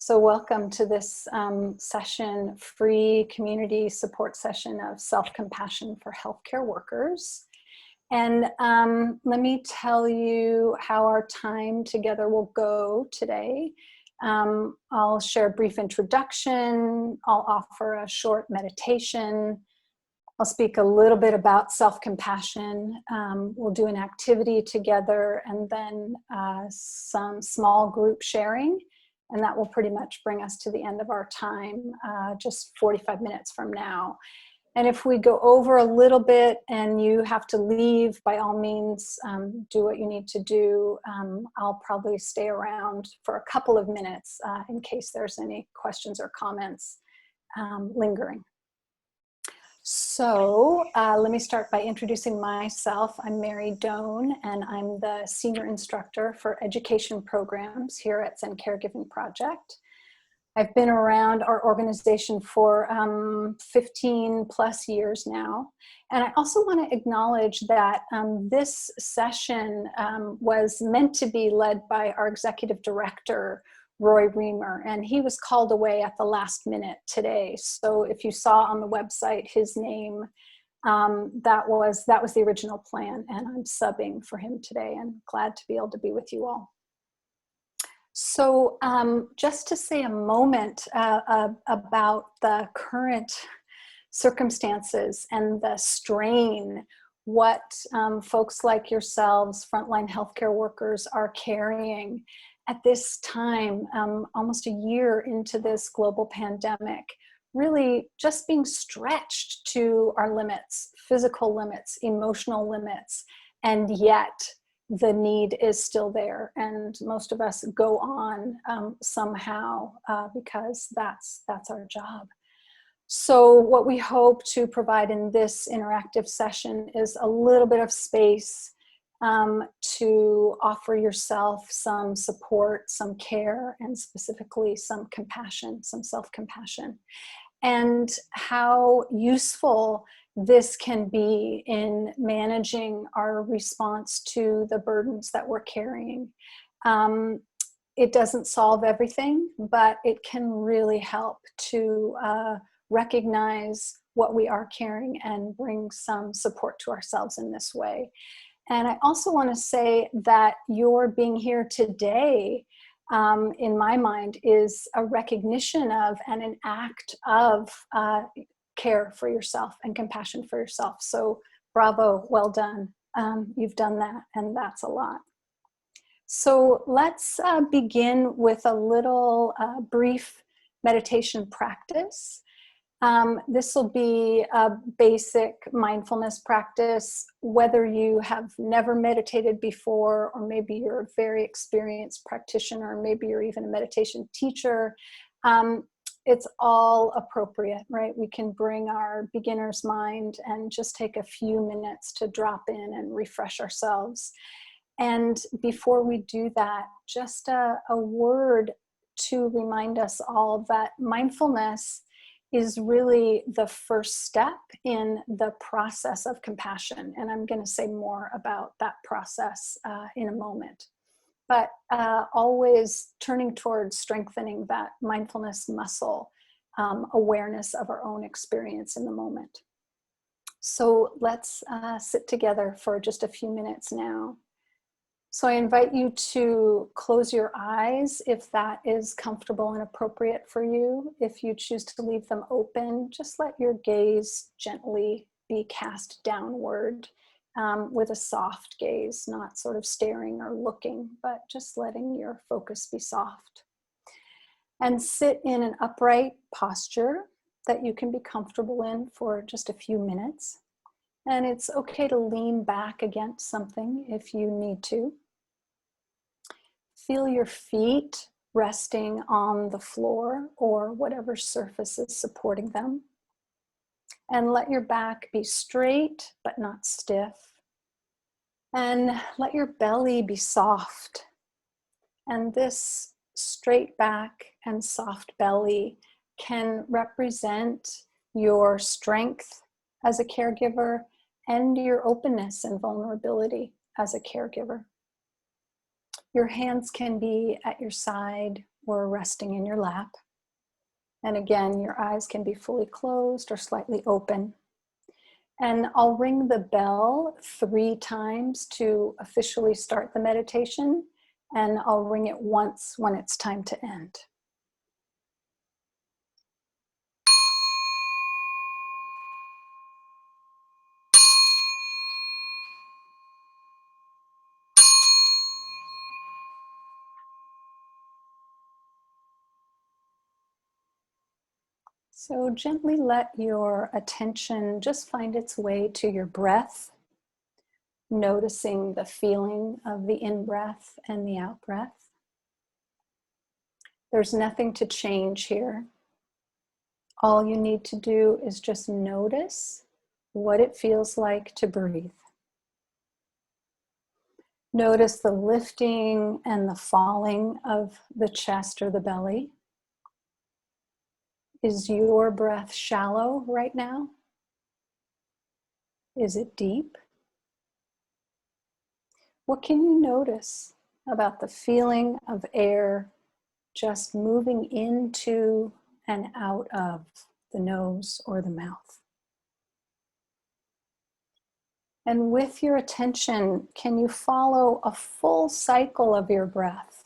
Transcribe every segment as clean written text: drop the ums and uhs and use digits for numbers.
So welcome to this session, free community support session of self-compassion for healthcare workers. And let me tell you how our time together will go today. I'll share a brief introduction. I'll offer a short meditation. I'll speak a little bit about self-compassion. We'll do an activity together and then some small group sharing. And that will pretty much bring us to the end of our time, just 45 minutes from now. And if we go over a little bit and you have to leave, by all means, do what you need to do. I'll probably stay around for a couple of minutes in case there's any questions or comments lingering. So let me start by introducing myself. I'm Mary Doane, and I'm the Senior Instructor for Education Programs here at Zen Caregiving Project. I've been around our organization for 15 plus years now. And I also want to acknowledge that this session was meant to be led by our Executive Director, Roy Reamer, and he was called away at the last minute today. So if you saw on the website his name, that was the original plan, and I'm subbing for him today, and glad to be able to be with you all. So just to say a moment about the current circumstances and the strain, what folks like yourselves, frontline healthcare workers, are carrying at this time, almost a year into this global pandemic, really just being stretched to our limits, physical limits, emotional limits, and yet the need is still there. And most of us go on somehow because that's our job. So what we hope to provide in this interactive session is a little bit of space to offer yourself some support, some care, and specifically some compassion, some self-compassion, and how useful this can be in managing our response to the burdens that we're carrying. It doesn't solve everything, but it can really help to recognize what we are carrying and bring some support to ourselves in this way. And I also want to say that your being here today, in my mind, is a recognition of and an act of care for yourself and compassion for yourself. So bravo, well done. You've done that, and that's a lot. So let's begin with a little brief meditation practice. This will be a basic mindfulness practice, whether you have never meditated before, or maybe you're a very experienced practitioner, maybe you're even a meditation teacher. It's all appropriate, right? We can bring our beginner's mind and just take a few minutes to drop in and refresh ourselves. And before we do that, just a word to remind us all that mindfulness is really the first step in the process of compassion. And I'm going to say more about that process in a moment. But always turning towards strengthening that mindfulness muscle, awareness of our own experience in the moment. So let's sit together for just a few minutes now. So I invite you to close your eyes if that is comfortable and appropriate for you. If you choose to leave them open, just let your gaze gently be cast downward with a soft gaze, not sort of staring or looking, but just letting your focus be soft. And sit in an upright posture that you can be comfortable in for just a few minutes. And it's okay to lean back against something if you need to. Feel your feet resting on the floor or whatever surface is supporting them. And let your back be straight but not stiff. And let your belly be soft. And this straight back and soft belly can represent your strength as a caregiver and your openness and vulnerability as a caregiver. Your hands can be at your side or resting in your lap. And again, your eyes can be fully closed or slightly open. And I'll ring the bell 3 times to officially start the meditation, and I'll ring it once when it's time to end. So gently let your attention just find its way to your breath, noticing the feeling of the in-breath and the out-breath. There's nothing to change here. All you need to do is just notice what it feels like to breathe. Notice the lifting and the falling of the chest or the belly. Is your breath shallow right now? Is it deep? What can you notice about the feeling of air just moving into and out of the nose or the mouth? And with your attention, can you follow a full cycle of your breath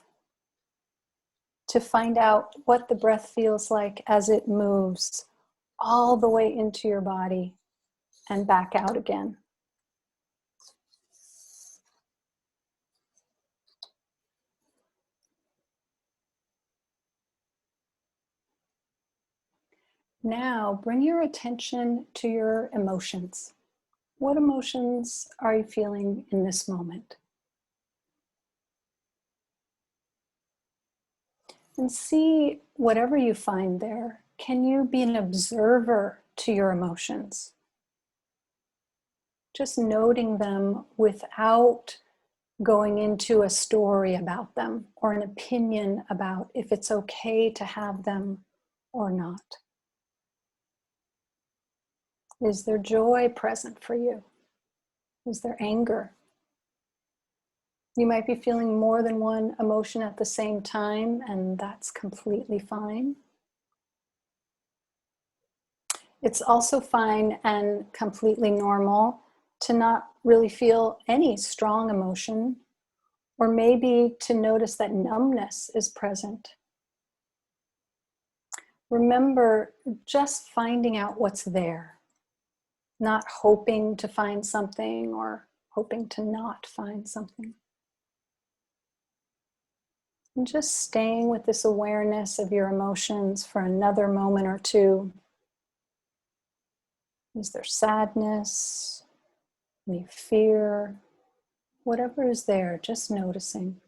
to find out what the breath feels like as it moves all the way into your body and back out again? Now, bring your attention to your emotions. What emotions are you feeling in this moment? And see whatever you find there. Can you be an observer to your emotions? Just noting them without going into a story about them or an opinion about if it's okay to have them or not. Is there joy present for you? Is there anger? You might be feeling more than one emotion at the same time, and that's completely fine. It's also fine and completely normal to not really feel any strong emotion, or maybe to notice that numbness is present. Remember, just finding out what's there, not hoping to find something or hoping to not find something. And just staying with this awareness of your emotions for another moment or two. Is there sadness, any fear, whatever is there, just noticing.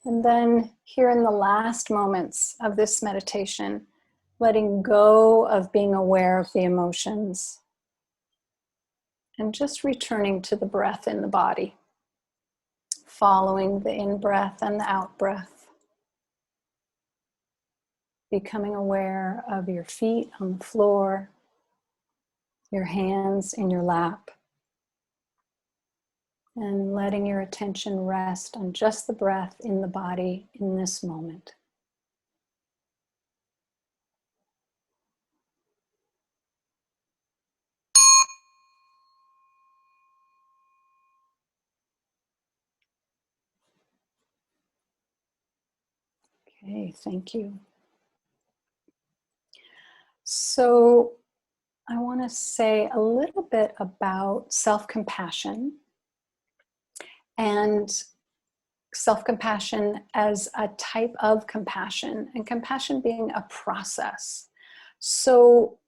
And then here in the last moments of this meditation, letting go of being aware of the emotions and just returning to the breath in the body, following the in-breath and the out-breath, becoming aware of your feet on the floor, your hands in your lap, and letting your attention rest on just the breath in the body in this moment. Okay, thank you. So I want to say a little bit about self-compassion, and self-compassion as a type of compassion, and compassion being a process. So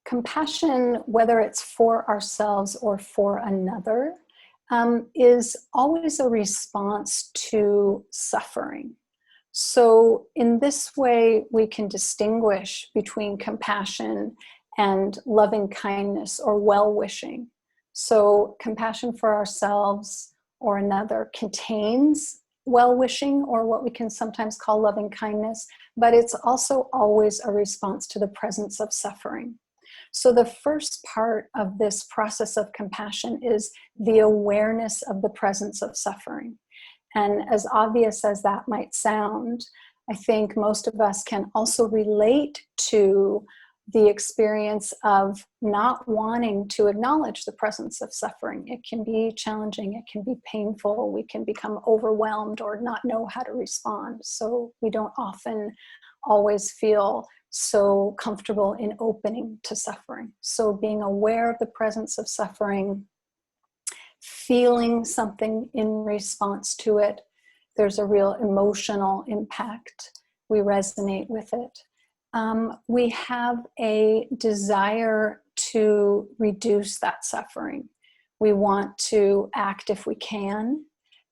compassion, whether it's for ourselves or for another, is always a response to suffering. So in this way, we can distinguish between compassion and loving kindness or well-wishing. So compassion for ourselves or another contains well-wishing, or what we can sometimes call loving kindness, but it's also always a response to the presence of suffering. So the first part of this process of compassion is the awareness of the presence of suffering. And as obvious as that might sound, I think most of us can also relate to the experience of not wanting to acknowledge the presence of suffering. It can be challenging, it can be painful, we can become overwhelmed or not know how to respond. So we don't often always feel so comfortable in opening to suffering. So being aware of the presence of suffering, feeling something in response to it, there's a real emotional impact. We resonate with it. We have a desire to reduce that suffering. We want to act if we can,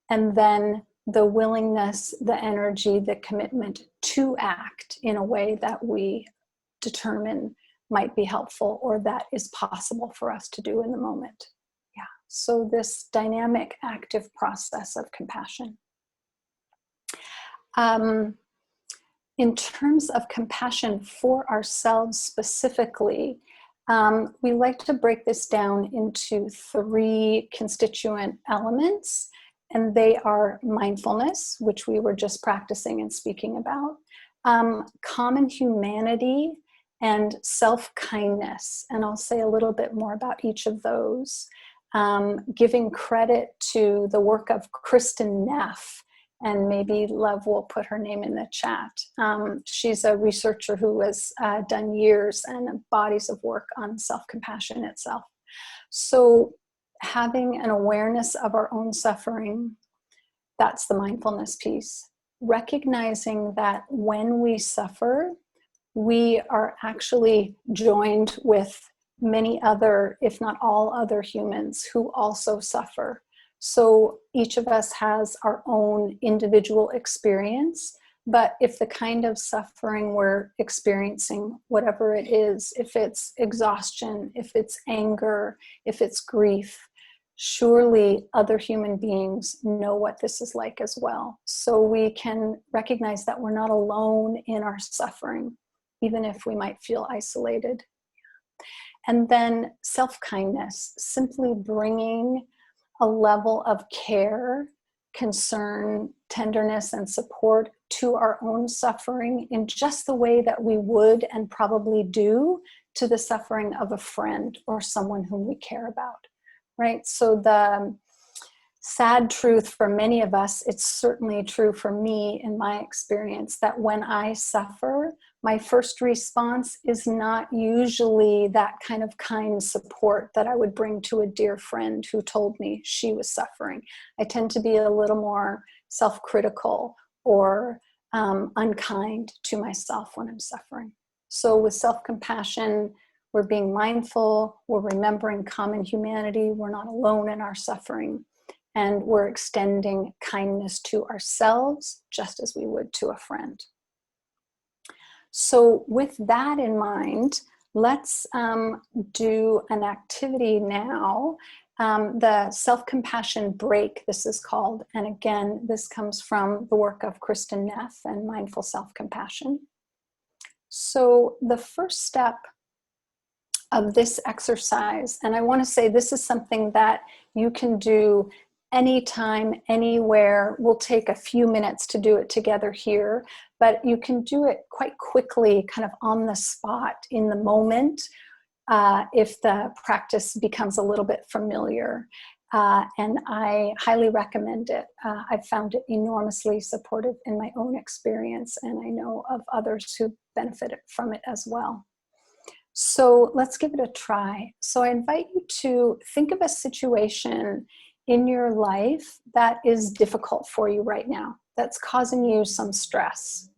and then the willingness, the energy, the commitment to act in a way that we determine might be helpful or that is possible for us to do in the moment. Yeah. So this dynamic, active process of compassion. In terms of compassion for ourselves specifically, we like to break this down into 3 constituent elements, and they are mindfulness, which we were just practicing and speaking about, common humanity, and self-kindness. And I'll say a little bit more about each of those, giving credit to the work of Kristen Neff. And maybe Love will put her name in the chat. She's a researcher who has done years and bodies of work on self-compassion itself. So having an awareness of our own suffering, that's the mindfulness piece. Recognizing that when we suffer, we are actually joined with many other, if not all other humans who also suffer. So each of us has our own individual experience, but if the kind of suffering we're experiencing, whatever it is, if it's exhaustion, if it's anger, if it's grief, surely other human beings know what this is like as well. So we can recognize that we're not alone in our suffering, even if we might feel isolated. And then self-kindness, simply bringing a level of care, concern, tenderness, and support to our own suffering in just the way that we would and probably do to the suffering of a friend or someone whom we care about, right? So the sad truth for many of us, it's certainly true for me in my experience, that when I suffer, my first response is not usually that kind of kind support that I would bring to a dear friend who told me she was suffering. I tend to be a little more self-critical or unkind to myself when I'm suffering. So with self-compassion, we're being mindful, we're remembering common humanity, we're not alone in our suffering, and we're extending kindness to ourselves just as we would to a friend. So with that in mind, let's do an activity now. The self-compassion break, this is called. And again, this comes from the work of Kristen Neff and mindful self-compassion. So the first step of this exercise, and I want to say this is something that you can do anytime, anywhere. We'll take a few minutes to do it together here, but you can do it quite quickly, kind of on the spot, in the moment, if the practice becomes a little bit familiar. And I highly recommend it. I've found it enormously supportive in my own experience, and I know of others who benefited from it as well. So let's give it a try. So I invite you to think of a situation in your life that is difficult for you right now, that's causing you some stress.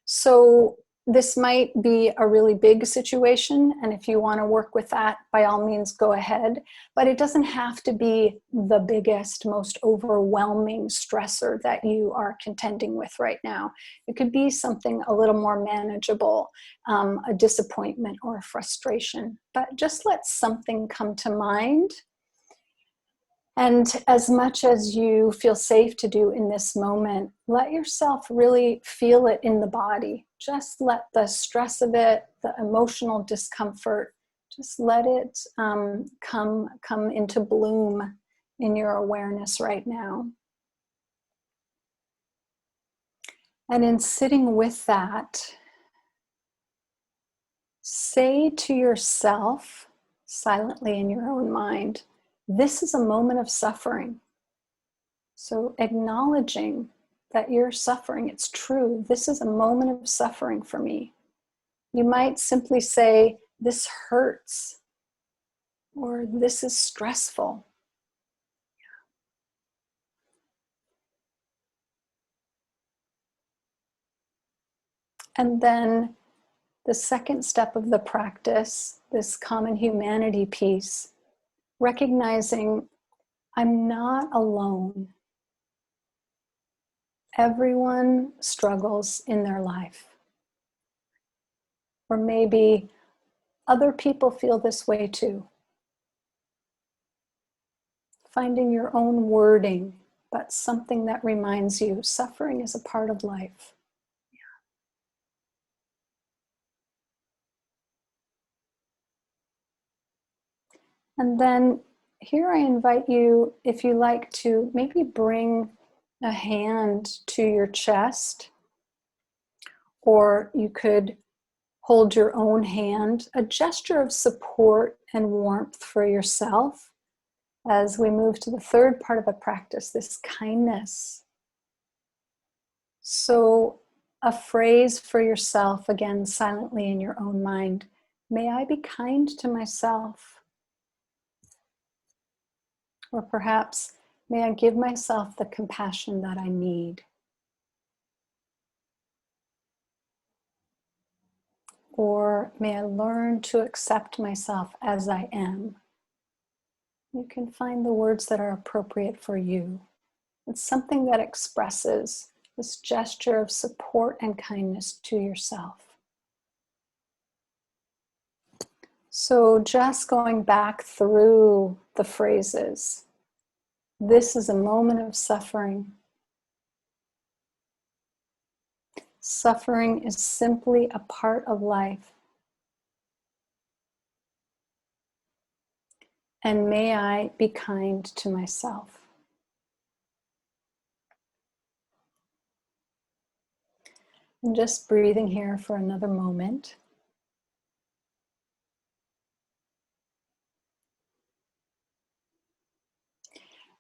So this might be a really big situation, and if you want to work with that, by all means, go ahead. But it doesn't have to be the biggest, most overwhelming stressor that you are contending with right now. It could be something a little more manageable, a disappointment or a frustration. But just let something come to mind. And as much as you feel safe to do in this moment, let yourself really feel it in the body. Just let the stress of it, the emotional discomfort, Just let it come into bloom in your awareness right now. And in sitting with that, say to yourself, silently in your own mind, this is a moment of suffering. So acknowledging that you're suffering, it's true. This is a moment of suffering for me. You might simply say, this hurts, or this is stressful. And then the second step of the practice, this common humanity piece, recognizing I'm not alone. Everyone struggles in their life. Or maybe other people feel this way too. Finding your own wording, but something that reminds you suffering is a part of life. And then here I invite you, if you like, to maybe bring a hand to your chest, or you could hold your own hand, a gesture of support and warmth for yourself as we move to the third part of the practice, this kindness. So a phrase for yourself, again, silently in your own mind, may I be kind to myself. Or perhaps, may I give myself the compassion that I need. Or may I learn to accept myself as I am. You can find the words that are appropriate for you. It's something that expresses this gesture of support and kindness to yourself. So just going back through the phrases, this is a moment of suffering. Suffering is simply a part of life. And may I be kind to myself. And just breathing here for another moment.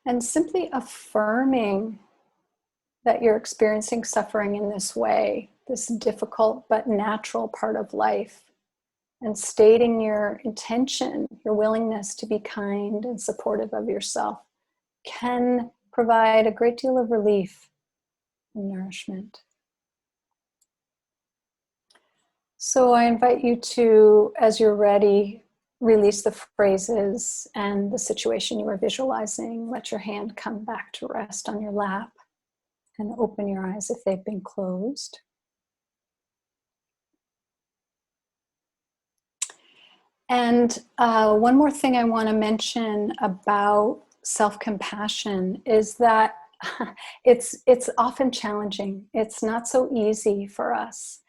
And simply affirming that you're experiencing suffering in this way, this difficult but natural part of life, and stating your intention, your willingness to be kind and supportive of yourself can provide a great deal of relief and nourishment. So I invite you to, as you're ready, release the phrases and the situation you were visualizing. Let your hand come back to rest on your lap and open your eyes if they've been closed. And one more thing I want to mention about self-compassion is that it's often challenging. It's not so easy for us.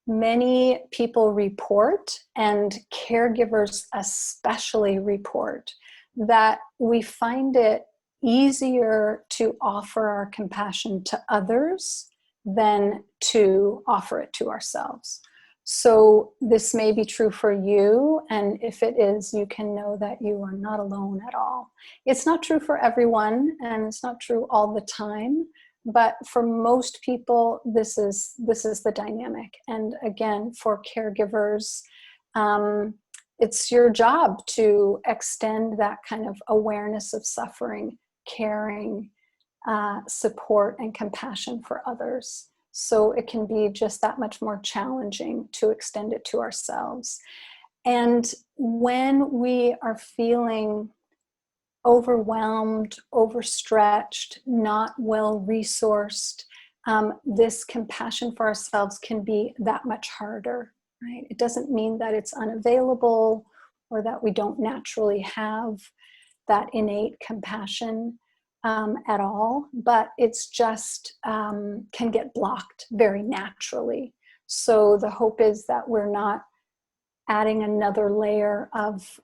Many people report, and caregivers especially report, that we find it easier to offer our compassion to others than to offer it to ourselves. So this may be true for you, and if it is, you can know that you are not alone at all. It's not true for everyone, and it's not true all the time, but for most people, this is the dynamic. And again, for caregivers, it's your job to extend that kind of awareness of suffering, caring, support, and compassion for others. So it can be just that much more challenging to extend it to ourselves. And when we are feeling overwhelmed, overstretched, not well resourced, this compassion for ourselves can be that much harder, right? It doesn't mean that it's unavailable or that we don't naturally have that innate compassion at all, but it's just can get blocked very naturally. So the hope is that we're not adding another layer of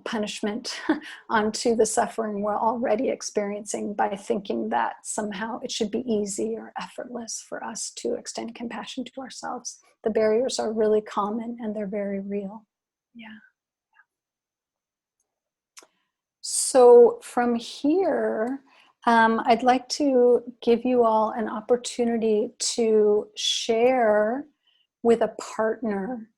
punishment onto the suffering we're already experiencing by thinking that somehow it should be easy or effortless for us to extend compassion to ourselves. The barriers are really common and they're very real. Yeah. So from here, I'd like to give you all an opportunity to share with a partner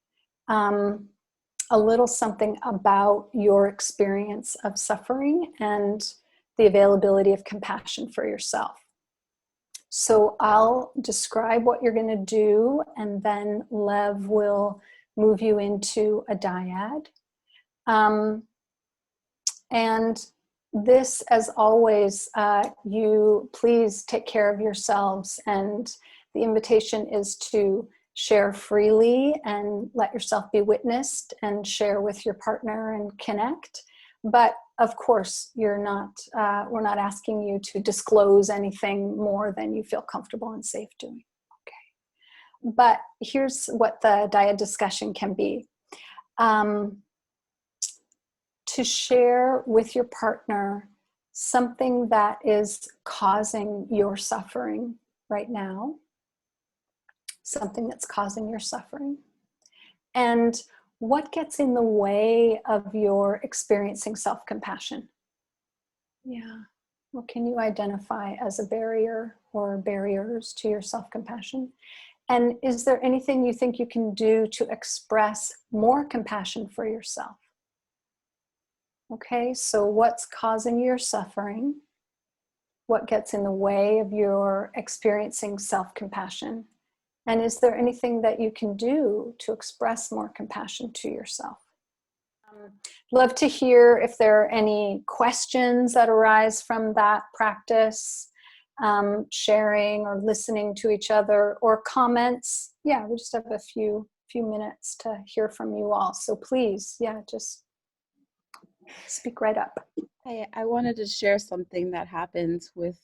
a little something about your experience of suffering and the availability of compassion for yourself. So I'll describe what you're going to do, and then Lev will move you into a dyad. And this, as always, you please take care of yourselves, and the invitation is to share freely and let yourself be witnessed and share with your partner and connect. But of course, we're not asking you to disclose anything more than you feel comfortable and safe doing. Okay. But here's what the dyad discussion can be. To share with your partner something that is causing your suffering right now, something that's causing your suffering, and what gets in the way of your experiencing self-compassion. Yeah. What can you identify as a barrier or barriers to your self-compassion? And is there anything you think you can do to express more compassion for yourself? Okay, so what's causing your suffering? What gets in the way of your experiencing self-compassion? And is there anything that you can do to express more compassion to yourself? Love to hear if there are any questions that arise from that practice, sharing or listening to each other, or comments. Yeah, we just have a few minutes to hear from you all. So please, yeah, just speak right up. I wanted to share something that happened with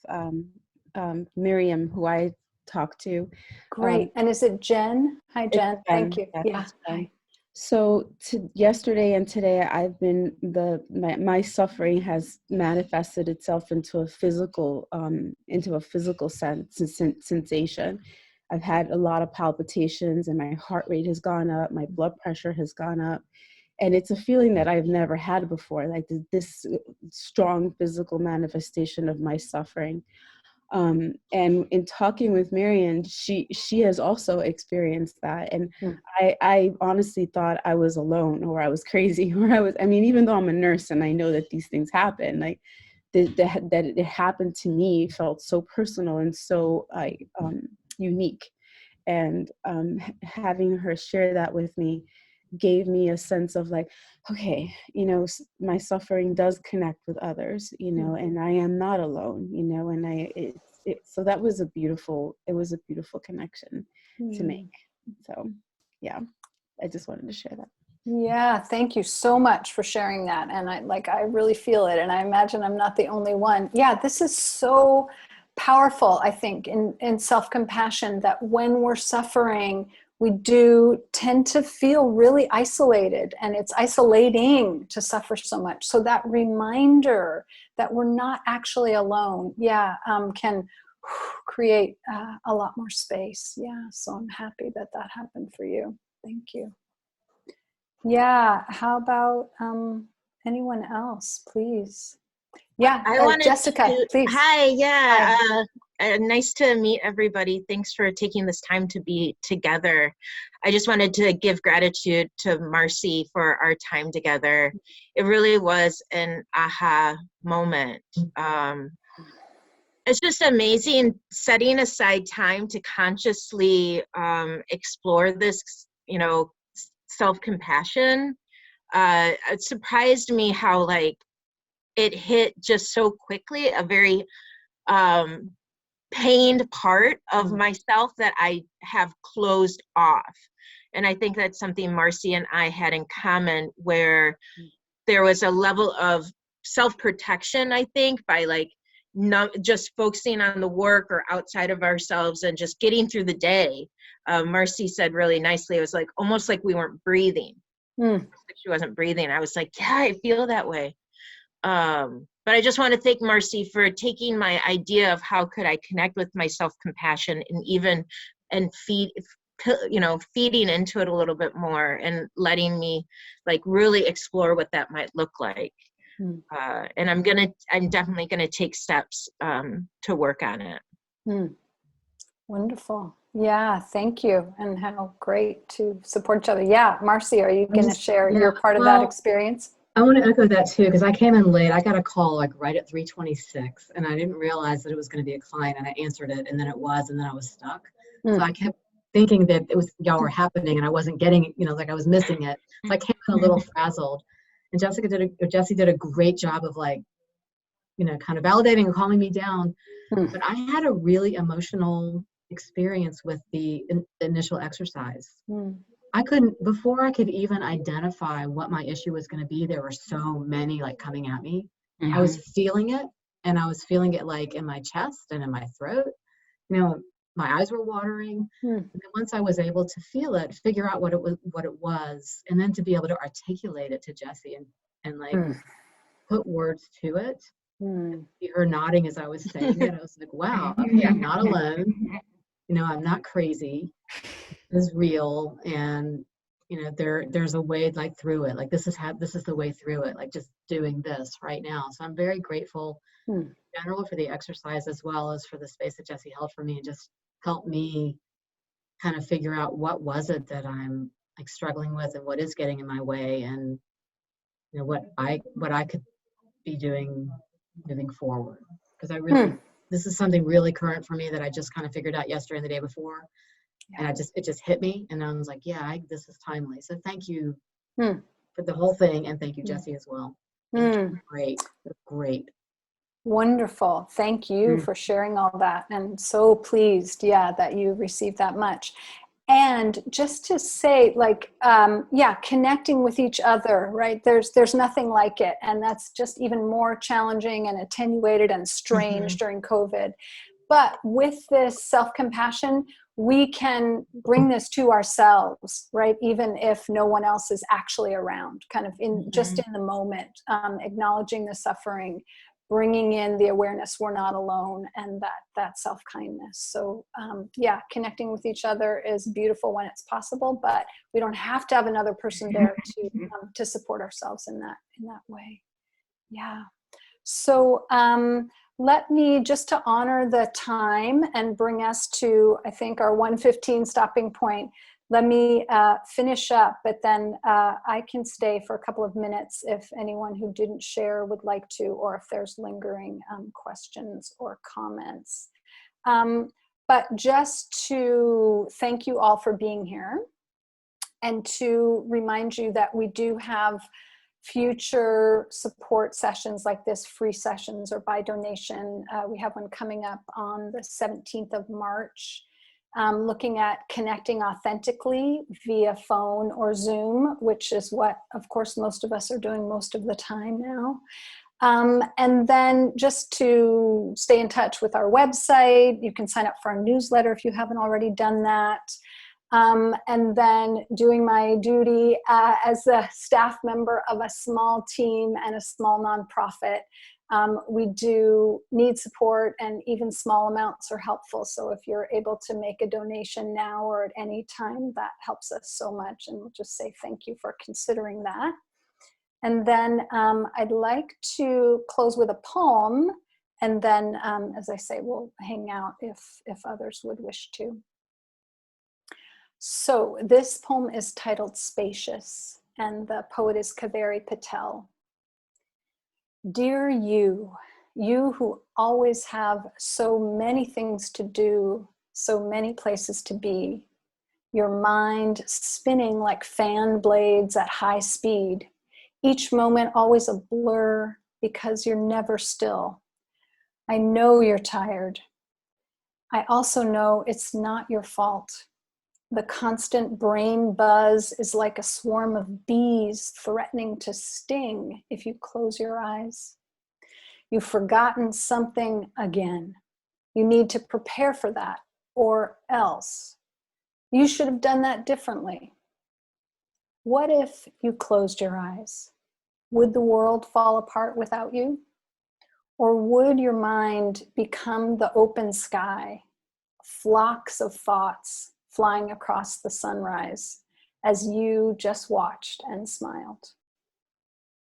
Miriam, who I talked to. Great. And is it Jen? Hi, Jen. Thank you. Yeah. Hi. So yesterday and today, I've been my suffering has manifested itself into a physical sensation. I've had a lot of palpitations, and my heart rate has gone up. My blood pressure has gone up. And it's a feeling that I've never had before, like this strong physical manifestation of my suffering. And in talking with Marian, she has also experienced that. And I honestly thought I was alone, or I was crazy, or even though I'm a nurse and I know that these things happen, like that it happened to me felt so personal and so unique. And having her share that with me gave me a sense of like, okay, my suffering does connect with others, and I am not alone, and so that was a beautiful connection to make. So yeah, I just wanted to share that. Yeah, thank you so much for sharing that. And I really feel it, and I imagine I'm not the only one. Yeah, this is so powerful, I think, in self-compassion, that when we're suffering, we do tend to feel really isolated, and it's isolating to suffer so much. So that reminder that we're not actually alone, can create a lot more space. Yeah, so I'm happy that happened for you. Thank you. Yeah, how about anyone else, please? Yeah, I wanted Jessica, please. Hi, yeah. Hi. Nice to meet everybody. Thanks for taking this time to be together. I just wanted to give gratitude to Marcy for our time together. It really was an aha moment. It's just amazing setting aside time to consciously explore this, self-compassion. It surprised me how it hit just so quickly, a very pained part of myself that I have closed off. And I think that's something Marcy and I had in common, where there was a level of self-protection, I think, by not just focusing on the work or outside of ourselves and just getting through the day. Marcy said really nicely, it was almost like we weren't breathing. Mm. She wasn't breathing. I was like, yeah, I feel that way. But I just want to thank Marcy for taking my idea of how could I connect with my self-compassion and even and feeding into it a little bit more and letting me like really explore what that might look like. Mm. And I'm definitely gonna take steps to work on it. Mm. Wonderful. Yeah, thank you. And how great to support each other. Yeah, Marcy, are you going to share your part of that experience? I want to echo that too, because I came in late. I got a call like right at 3:26, and I didn't realize that it was going to be a client, and I answered it, and then it was, and then I was stuck. So I kept thinking that it was y'all were happening, and I wasn't getting it, like I was missing it. So I came in a little frazzled, and Jessie did a great job of like, kind of validating and calming me down. But I had a really emotional experience with the initial exercise. Before I could even identify what my issue was going to be, there were so many like coming at me. I was feeling it, and I was feeling it like in my chest and in my throat. My eyes were watering. And then once I was able to feel it, figure out what it was, and then to be able to articulate it to Jessie and like put words to it. See her nodding as I was saying it. I was like, wow, okay, I'm not alone. I'm not crazy. It's real. And, there's a way like through it. Like this is the way through it. Like just doing this right now. So I'm very grateful in general for the exercise, as well as for the space that Jessie held for me and just helped me kind of figure out what was it that I'm like struggling with and what is getting in my way, and, what I could be doing moving forward, because I really this is something really current for me that I just kind of figured out yesterday and the day before, and it just hit me, and I was like, yeah, this is timely. So thank you for the whole thing, and thank you, Jessie, as well. Great. Wonderful. Thank you for sharing all that, and so pleased, that you received that much. And just to say, like, connecting with each other, right? There's nothing like it. And that's just even more challenging and attenuated and strange during COVID. But with this self-compassion, we can bring this to ourselves, right? Even if no one else is actually around, kind of just in the moment, acknowledging the suffering, bringing in the awareness we're not alone, and that self-kindness. So connecting with each other is beautiful when it's possible, but we don't have to have another person there to support ourselves in that way. Yeah. So let me, just to honor the time and bring us to, I think, our 1:15 stopping point, let me finish up, but then I can stay for a couple of minutes if anyone who didn't share would like to, or if there's lingering questions or comments. But just to thank you all for being here, and to remind you that we do have future support sessions like this, free sessions or by donation. We have one coming up on the 17th of March. Looking at connecting authentically via phone or Zoom, which is what, of course, most of us are doing most of the time now. And then just to stay in touch with our website, you can sign up for our newsletter if you haven't already done that. And then doing my duty as a staff member of a small team and a small nonprofit. We do need support, and even small amounts are helpful. So if you're able to make a donation now or at any time, that helps us so much. And we'll just say thank you for considering that. And then I'd like to close with a poem. And then, as I say, we'll hang out if others would wish to. So this poem is titled Spacious, and the poet is Kaveri Patel. Dear you, you who always have so many things to do, so many places to be, your mind spinning like fan blades at high speed, each moment always a blur because you're never still. I know you're tired. I also know it's not your fault. The constant brain buzz is like a swarm of bees threatening to sting if you close your eyes. You've forgotten something again. You need to prepare for that, or else. You should have done that differently. What if you closed your eyes? Would the world fall apart without you? Or would your mind become the open sky, flocks of thoughts flying across the sunrise as you just watched and smiled?